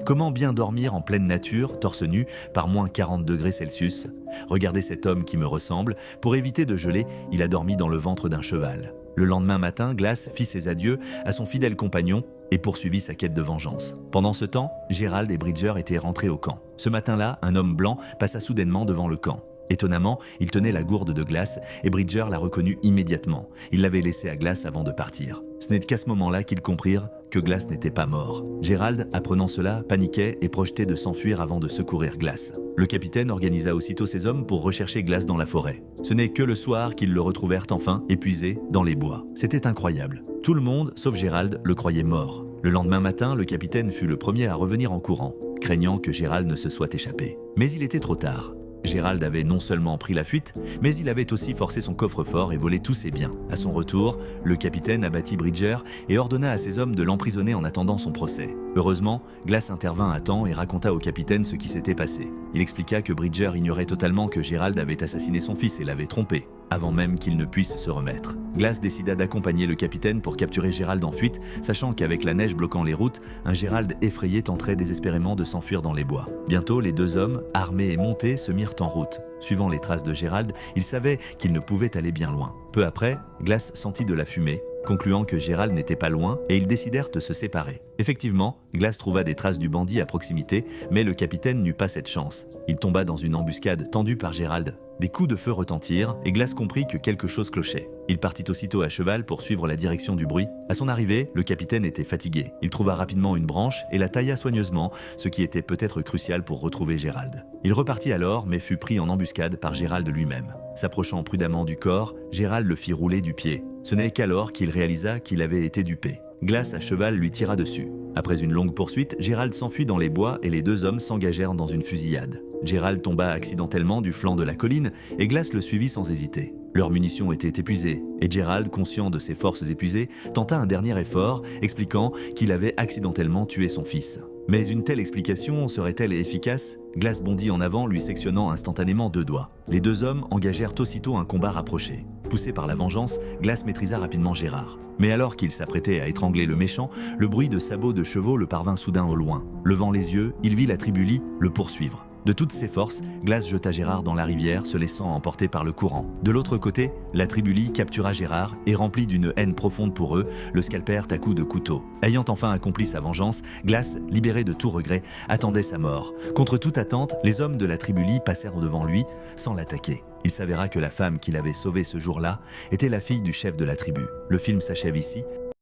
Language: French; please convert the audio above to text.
Comment bien dormir en pleine nature, torse nu, par moins 40 degrés Celsius? Regardez cet homme qui me ressemble. Pour éviter de geler, il a dormi dans le ventre d'un cheval. Le lendemain matin, Glass fit ses adieux à son fidèle compagnon et poursuivit sa quête de vengeance. Pendant ce temps, Gérald et Bridger étaient rentrés au camp. Ce matin-là, un homme blanc passa soudainement devant le camp. Étonnamment, il tenait la gourde de Glass et Bridger l'a reconnu immédiatement. Il l'avait laissé à Glass avant de partir. Ce n'est qu'à ce moment-là qu'ils comprirent que Glass n'était pas mort. Gérald, apprenant cela, paniquait et projetait de s'enfuir avant de secourir Glass. Le capitaine organisa aussitôt ses hommes pour rechercher Glass dans la forêt. Ce n'est que le soir qu'ils le retrouvèrent enfin, épuisé, dans les bois. C'était incroyable. Tout le monde, sauf Gérald, le croyait mort. Le lendemain matin, le capitaine fut le premier à revenir en courant, craignant que Gérald ne se soit échappé. Mais il était trop tard. Gérald avait non seulement pris la fuite, mais il avait aussi forcé son coffre-fort et volé tous ses biens. À son retour, le capitaine abattit Bridger et ordonna à ses hommes de l'emprisonner en attendant son procès. Heureusement, Glass intervint à temps et raconta au capitaine ce qui s'était passé. Il expliqua que Bridger ignorait totalement que Gérald avait assassiné son fils et l'avait trompé, avant même qu'il ne puisse se remettre. Glass décida d'accompagner le capitaine pour capturer Gérald en fuite, sachant qu'avec la neige bloquant les routes, un Gérald effrayé tenterait désespérément de s'enfuir dans les bois. Bientôt, les deux hommes, armés et montés, se mirent en route. Suivant les traces de Gérald, ils savaient qu'ils ne pouvaient aller bien loin. Peu après, Glass sentit de la fumée, concluant que Gérald n'était pas loin, et ils décidèrent de se séparer. Effectivement, Glass trouva des traces du bandit à proximité, mais le capitaine n'eut pas cette chance. Il tomba dans une embuscade tendue par Gérald. Des coups de feu retentirent, et Glass comprit que quelque chose clochait. Il partit aussitôt à cheval pour suivre la direction du bruit. À son arrivée, le capitaine était fatigué. Il trouva rapidement une branche et la tailla soigneusement, ce qui était peut-être crucial pour retrouver Gérald. Il repartit alors, mais fut pris en embuscade par Gérald lui-même. S'approchant prudemment du corps, Gérald le fit rouler du pied. Ce n'est qu'alors qu'il réalisa qu'il avait été dupé. Glass à cheval lui tira dessus. Après une longue poursuite, Gérald s'enfuit dans les bois et les deux hommes s'engagèrent dans une fusillade. Gérald tomba accidentellement du flanc de la colline et Glass le suivit sans hésiter. Leurs munitions étaient épuisées et Gérald, conscient de ses forces épuisées, tenta un dernier effort, expliquant qu'il avait accidentellement tué son fils. Mais une telle explication serait-elle efficace? Glass bondit en avant, lui sectionnant instantanément deux doigts. Les deux hommes engagèrent aussitôt un combat rapproché. Poussé par la vengeance, Glass maîtrisa rapidement Gérard. Mais alors qu'il s'apprêtait à étrangler le méchant, le bruit de sabots de chevaux le parvint soudain au loin. Levant les yeux, il vit la tribu Lee le poursuivre. De toutes ses forces, Glass jeta Gérard dans la rivière, se laissant emporter par le courant. De l'autre côté, la tribu Lee captura Gérard et, rempli d'une haine profonde pour eux, le scalpèrent à coups de couteau. Ayant enfin accompli sa vengeance, Glass, libéré de tout regret, attendait sa mort. Contre toute attente, les hommes de la tribu Lee passèrent devant lui sans l'attaquer. Il s'avéra que la femme qu'il avait sauvée ce jour-là était la fille du chef de la tribu. Le film s'achève ici.